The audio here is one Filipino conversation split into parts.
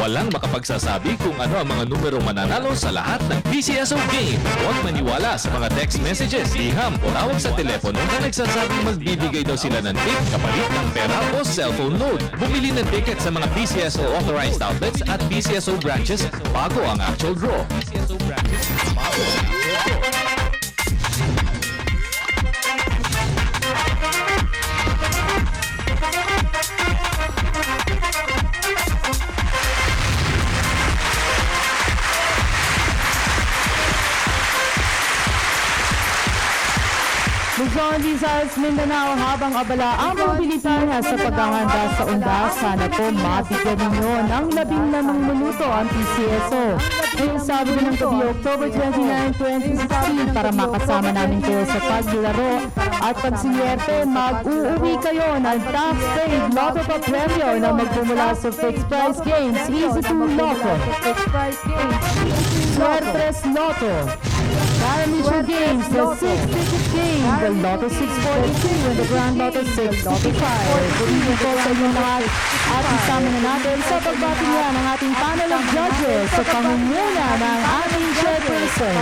Walang makapagsasabi kung ano ang mga numerong mananalo sa lahat ng PCSO games. Huwag maniwala sa mga text messages, liham o tawag sa telepono na nagsasabing magbibigay daw sila ng tip kapalit ng pera o cellphone load. Bumili ng ticket sa mga PCSO authorized outlets at PCSO branches bago ang actual draw. PCSO branches bago ang actual draw. Luzon, Visayas, Mindanao, habang abala ang mga Pilipinas sa paghahanda sa undas, sana po mabigyan ninyo ng 15 minuto ang PCSO. Ngayong Sabado ng gabi, October 29, 2016, para makasama namin kayo sa paglalaro at pagsinyerte, mag-uuwi kayo ng tax-paid Lotto pa premyo na magmumula sa fixed price games, Easy to Lotto, Suertes Lotto, Parameter Games, the 6-digit game, the Lotto 642 and the Grand Lotto 655. Good evening po sa inyo lahat at isama na natin sa pagbatihan ng ating panel of judges sa pangunguna ng ating chairperson,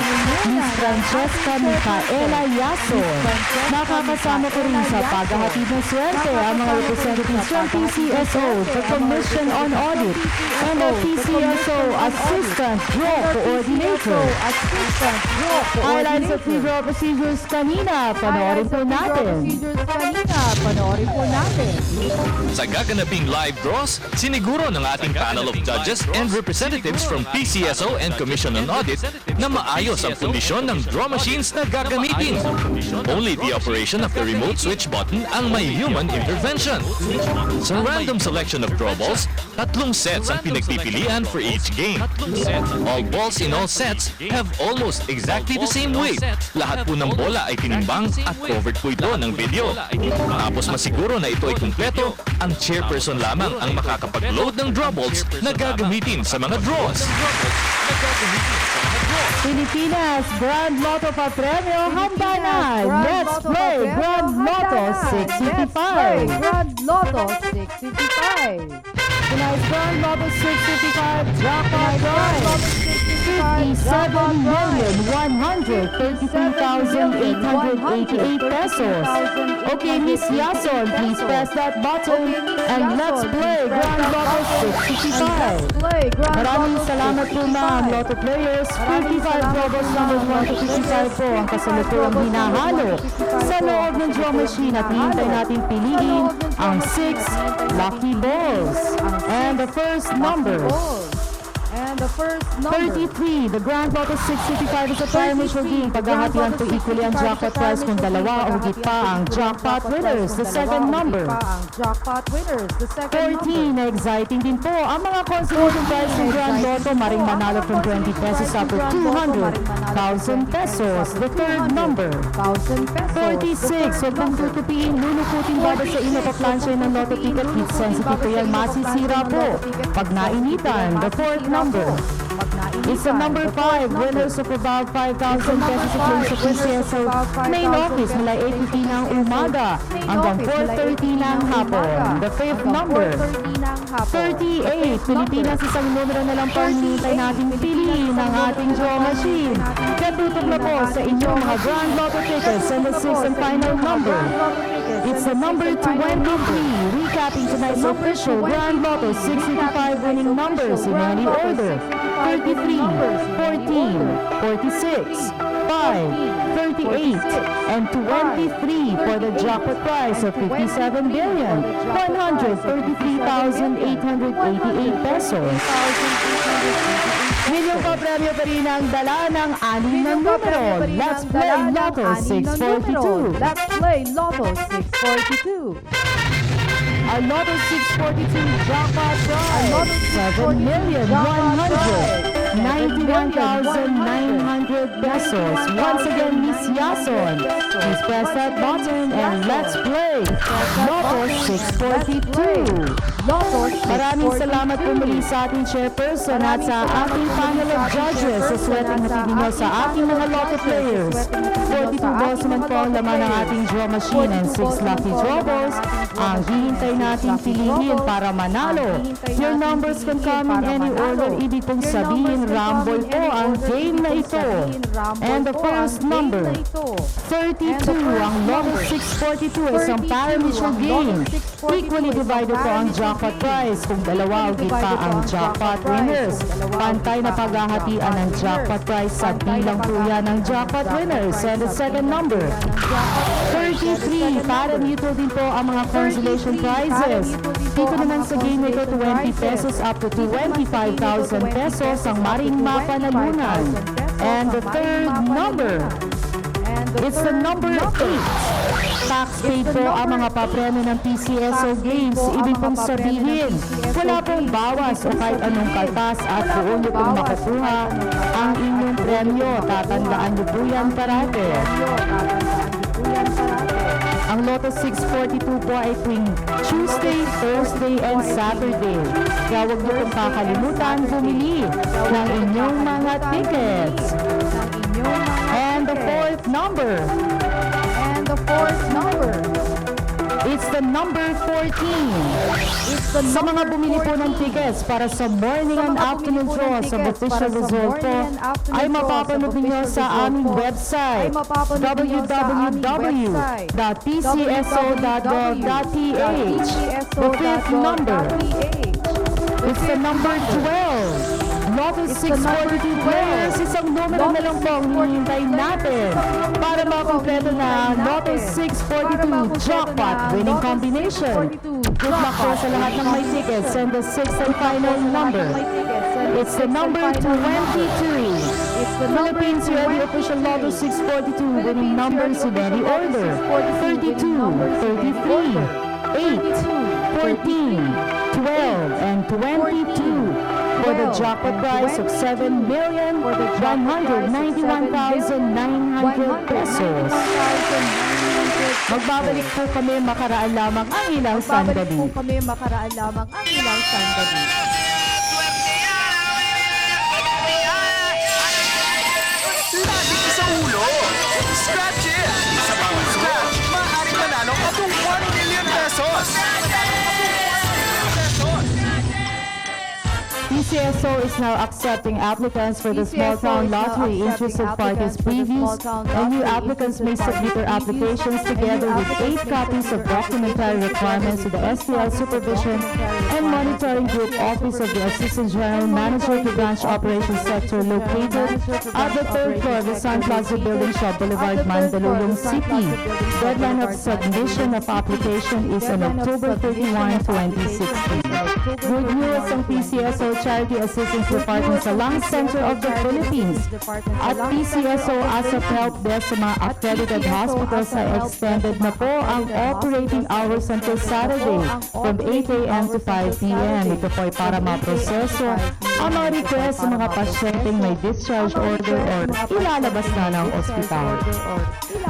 Ms. Francesca Micaela Yason. Nakakasama ko rin sa paghahatid ng swerte ang mga representatives ng PCSO, the Commission on Audit, and the PCSO Assistant Draw Coordinator. Highlights of free draw procedures kanina, panoorin po natin. Sa gaganaping live draws, siniguro ng ating panel of judges and representatives from PCSO and Commission on Audit na maayos ang kondisyon ng draw machines na gagamitin. Only the operation of the remote switch button ang may human intervention. Sa random selection of draw balls, 3 sets ang pinagpipilian for each game. All balls in all sets have almost exactly the same weight. Lahat po ng bola ay tinimbang at covered po ito ng video. Tapos masiguro na ito ay kumpleto, ang chairperson lamang ang makakapag-load ng draw balls na gagamitin sa mga draws. Pilipinas, Grand Lotto pa premyo, handa na! Let's play Grand Lotto 655! Grand Lotto 655. Tonight's Grand Lotto 655 jackpot prize, 57,133,888 pesos. Okay, Miss Yason, please press that button and let's play Grand Lotto 655. Maraming salamat po ma'am, Lotto players. 55 draws numbers 1 to 55 po ang kasalukuyang hinahalo sa loob ng draw machine at hihintay natin piliin ang 6 lucky balls. And the first number, 33, the Grand Lotto 655 is a pari-mutuel game. Paghahatian po equally ang jackpot prize kung dalawa o higit pa ang jackpot winners. The second number, 14, exciting din po. Ang mga consolation prize ng Grand Lotto, maring manalo from 20 pesos up to 200,000 pesos. The third number, 46, huwag pong tutupiin, lulukutin baba sa inyo pa plancha ng Lotto ticket. Heat sensitive po yan, masisira po pag nainitan. The fourth number, it's the number 5, winners of about 5,000 pesos sa claim sa PCSO main office mula 8:50 ng umaga hanggang 4:30 ng hapon. The fifth number, 38, Pilipinas, isang numero na lang po ang hinihintay nating piliin ng ating draw machine. Katutok na po sa inyong mga Grand Lotto tickets and the sixth and final number. It's the number 23, recapping tonight's official Grand Lotto 655 winning numbers in any order. 33, 14, 46, 5, 38, and 23 for the jackpot prize of 57,133,888 pesos. Milyong pa-premyo pa rin ang dala ng 6 na numero. Let's play Lotto 642. Let's play Lotto 642. Our Lotto 642 jackpot prize, 91,900 pesos. Once again, Miss Yason, please press that button and let's play Lotto 642. Lotto 642. Maraming salamat po muli sa ating chairperson at sa ating panel of judges sa sweating na ninyo sa ating mga lotto players. 42 balls naman po ang laman ng ating draw machine and 6 lucky draw balls ang hihintay nating piliin para manalo. Your numbers can come in any order. Ibig pong sabihin, rumble po ang game na ito. And the first number, 32. Ang Lotto 642 is ang parimutuel game. Equally divided po ang jackpot prize kung dalawa o gitpa ang jackpot winners. Pantay na paghahatian ng jackpot prize sa bilang po yan ng jackpot winners. And the second number, 33. Parimutuel din po ang mga consolation prizes. Dito naman sa game ito, 20 pesos up to 25,000 pesos ang maring mapanalunan. And the third number, it's the number 8. Tax paid po ang mga papremyo ng PCSO Games. Ibig pong sabihin, wala pong bawas o kahit anong kaltas at buong niyo pong makukuha ang inyong premyo. Tatandaan niyo po yan parate. Ang Lotto 642 po ay tuwing Tuesday, Thursday, and Saturday. Kaya huwag niyo pong kakalimutan bumili ng inyong mga tickets. And the fourth number, it's the number 14. Sa mga bumili po ng tickets para sa morning and afternoon draw sa official result po, ay mapapanood ninyo sa aming website www.pcso.gov.ph. The fifth number, it's the number 12. Lotto 642 players, isang numero na lang po ang hinihintay natin para makompleto na Lotto 642 jackpot winning combination. Good luck po sa lahat ng may tickets. And the sixth and final number, it's the number 22. Philippines, you have the official Lotto 642 winning numbers in any order. 32, 33, 8, 14, 12, and 22. For the jackpot prize of 7,191,900 pesos. Magbabalik po kami makaraan lamang ang ilang sandali. Lagi sa ulo! Scratch it! Sa bawat scratch, maaaring manalo up to 1 million pesos! PCSO is now accepting applicants for the small town lottery. Interested parties previews and new applicants may submit their applications together with 8 copies of documentary requirements to the STL Supervision and Monitoring Group Office of the Assistant General Manager to Branch Operations Sector located at the third floor of the Sun Plaza Building, Shop Boulevard, Mandaluyong City. Deadline of submission of application is on October 31, 2016. Good news ang PCSO Charity Assistance Department sa Lung Center of the Philippines at PCSO ASAP Help Desk sa mga accredited hospitals ay extended na po ang operating hours until Saturday from 8 a.m. to 5 p.m. Ito po ay para maproseso ang mga request sa mga pasyenteng may discharge order or ilalabas na ng ospital.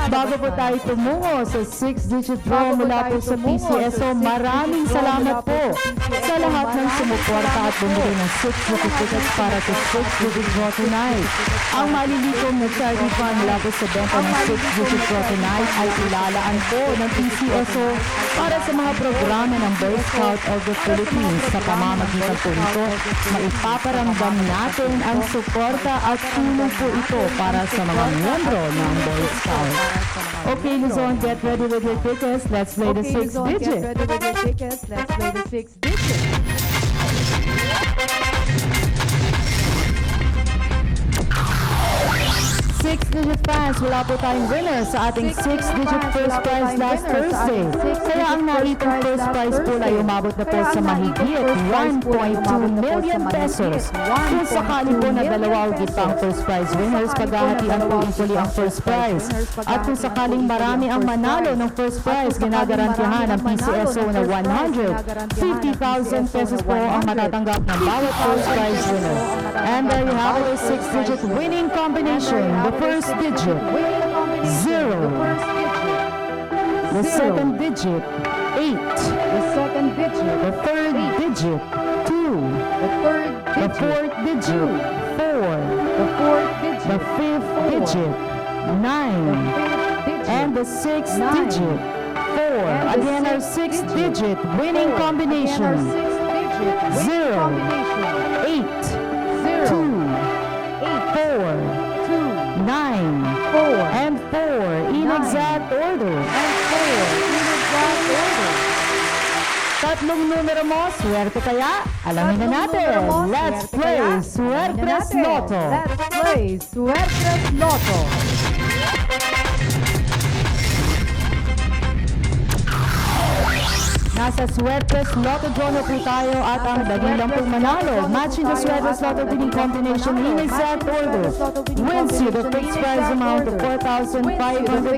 Bago po tayo tumungo sa 6-digit draw mula po sa PCSO, maraming salamat po sa lahat ng sumuporta at bumili ng 6-digit tickets para sa 6-digit draw tonight. Ang malilikom na charity fund mula po sa benta ng 6-digit draw tonight ay ilalaan po ng PCSO para sa mga programa ng Boy Scout of the Philippines. Sa pamamagitan po ito, maipaparamdam natin ang suporta at tulong po ito para sa mga miyembro ng Boy Scout. Okay, Luzon, get ready with your tickets. Let's play the 6-digit. 6-digit fans, wala po tayong winner sa ating 6-digit first prize last Thursday. Kaya ang naitong first prize po ay umabot na po sa mahigit 1.2 million pesos. Kung sakali po na dalawa o git ang first prize winners, paghahatian po ulit ang first prize. At kung sakaling marami ang manalo ng first prize, ginagarantiyahan ng PCSO na 150,000 pesos po ang matatanggap ng bawat first prize winner. And there you have our 6-digit winning combination. The first digit, 0. The second digit, 8. The second digit. The third digit, 2. The third The digit. fourth digit, 4. The fourth digit. The fifth digit, 9. Fifth digit. And the sixth 9. digit, 4. And the Again, our sixth sixth digit, digit winning Again, our combination, sixth digit. Winning 0. combination. 8, 0. 2, 8. 4, 2. 9, 4. and 4 in 9. exact order. And 4. In exact order. Tatlong numero mo, swerte kaya? Alamin na natin. Let's play Suertes Lotto. Let's play Suertes Lotto. Nasa Suertes Lotto draw na po tayo at ang dagilang pong manalo. Matching the Suertes Lotto winning combination in exact order wins you the fixed prize amount of 4,500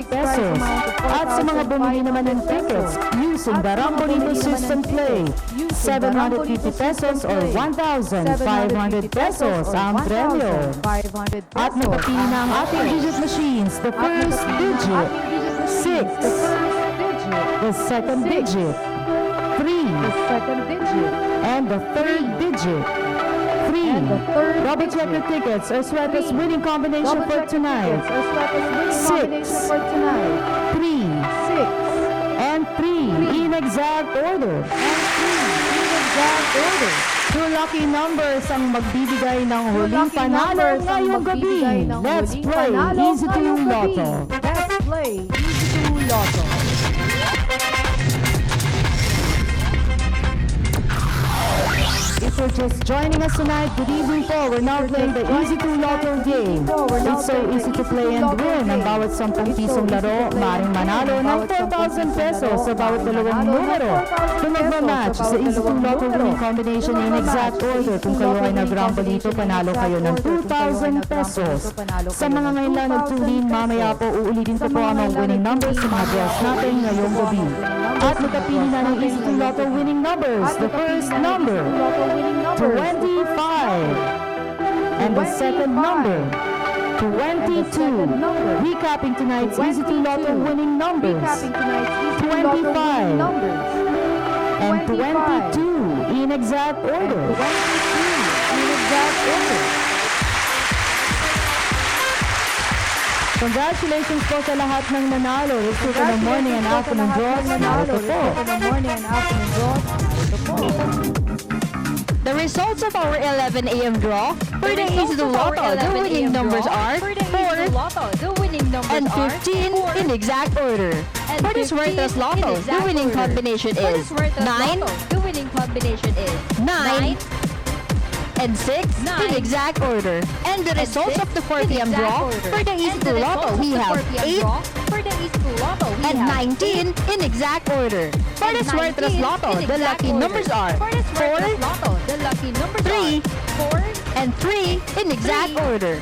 pesos. At sa mga bumili naman ng tickets using the Rambolito System Play, 750 pesos or 1,500 pesos ang premyo. 500 pesos. At napapili na ang ating digit machines. The first digit, 6. The second digit, 3. The second digit. And the third digit, 3. And the third Double check digit. the tickets or Suertes winning combination Double for check the tonight. tickets. Or Suertes winning Six. combination for tonight. 3. 6. And 3 in exact order. And 3. In exact order. Two lucky numbers ang magbibigay ng huling Lucky panalo numbers ang ngayong gabi. magbibigay ng Let's huling play panalo Easy to ngayong gabi. Lotto. Let's play Easy to Lotto. If you're just joining us tonight, good evening po. We're now playing the Easy to Lotto game. It's so easy to play and win. Ang bawat 10 pisong laro, maaaring manalo ng 4,000 pesos sa bawat dalawang numero. Kung magmamatch sa Easy to Lotto winning combination in exact order, kung kayo ay nag-rambolito, panalo kayo ng 2,000 pesos. Sa mga ngayon lang nagtulin, mamaya po uulitin ko po ang mga winning numbers sa mga draws natin ngayong gabi. At nakapili na ng Easy to Lotto winning numbers. The first number, Lotto winning numbers. 25. And the second number, 22. Recapping tonight's Easy to Lotto winning numbers. Recapping tonight's Easy to Lotto 25. winning numbers. And 25. 22 in exact order. 22 in exact order. Congratulations po sa lahat ng nanalo. Let's look at the morning and afternoon draws. Narito po. The morning and afternoon draws. Ito po. The results of our 11 a.m. draw for the Easy to Lotto, the winning numbers are 4 and 15 in exact order. For the Suertes Lotto, the winning combination is 9, 9, and 6 in exact order. And the results of the 4 p.m. draw for the Easy to Lotto, we have 8 and 19 in exact order. For the Suertes Lotto, the lucky numbers are 4, 3, and 3 in exact order.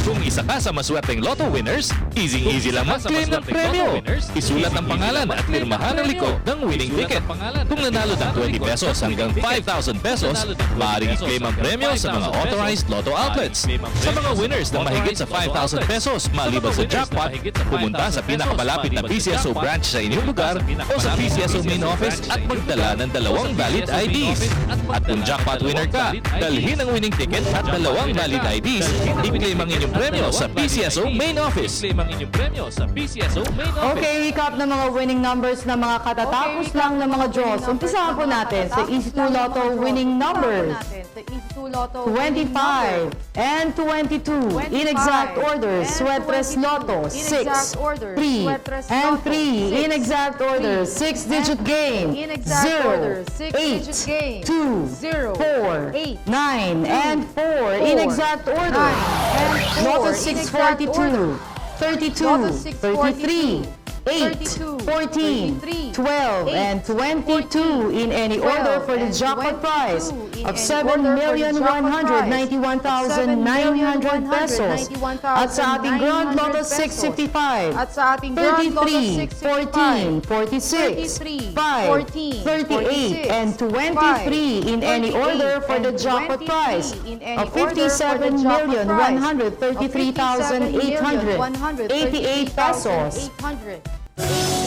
Kung isa ka sa maswerteng Lotto winners, easy-easy lang mag-claim ng premyo. Isulat ang pangalan at pirmahan ang likod ng winning ticket. Kung nanalo ng 20 pesos hanggang 5,000 pesos, maaaring i-claim ang premyo sa mga authorized Lotto outlets. Sa mga winners na mahigit sa 5,000 pesos maliban sa jackpot, pumunta sa pinakamalapit na PCSO branch sa inyong lugar o sa PCSO main office at magdala ng 2 valid IDs. At kung jackpot winner ka, dalhin ang winning ticket at 2 valid IDs, i-claim ang inyong premyo sa PCSO main office. Okay, recap ng mga winning numbers na mga katatapos lang ng mga draws. Umpisahan po natin sa Easy to Lotto winning numbers. The Easy 2 Lotto 25 and 22 in exact order. Suetres Lotto, 6, 3, and 3 in exact order. 6-digit game, in exact 0, order. 6-digit 8, game, 2, 0, 4, 8, 9, and 4 in exact order. 9, and 4 Lotto in 642, 32, Lotto 33, 8, 32, 14, 33, 12, 8, and 22 in any 12, order for the and jackpot 22 prize in of any order for the jackpot prize of 7,191,900 pesos. At sa ating Grand Lotto 655, At sa ating Grand Lotto 33, 14, 33, 46, 5, 14, 38, and 23 in any 38, order for the and jackpot 23 prize in any of order for the jackpot prize of 57,133,888 pesos. 57,133,888.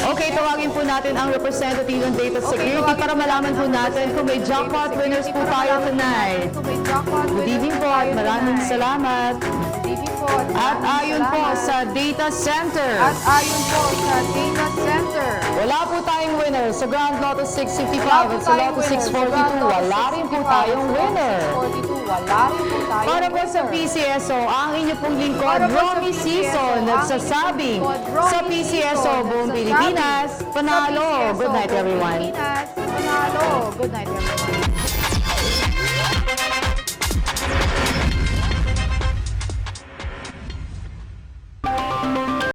Okay, tawagin po natin ang representative ng Data Security para malaman po natin kung may jackpot winners po tayo tonight. Good evening po at maraming salamat. At ayon po sa Data Center, At ayon po sa Data Center, wala po tayong winner sa Grand Lotto 655 at sa Lotto 642. Wala rin po tayong winner. Wala rin po tayong Para po sa winner. PCSO, ang inyo pong lingkod, Para po sa Romy PCSO, Season, ang nagsasabing inyong lingkod, sa Romy PCSO Season, buong nagsasabing Pilipinas, sa panalo. PCSO, Good night buong everyone. Pilipinas, panalo. Good night everyone.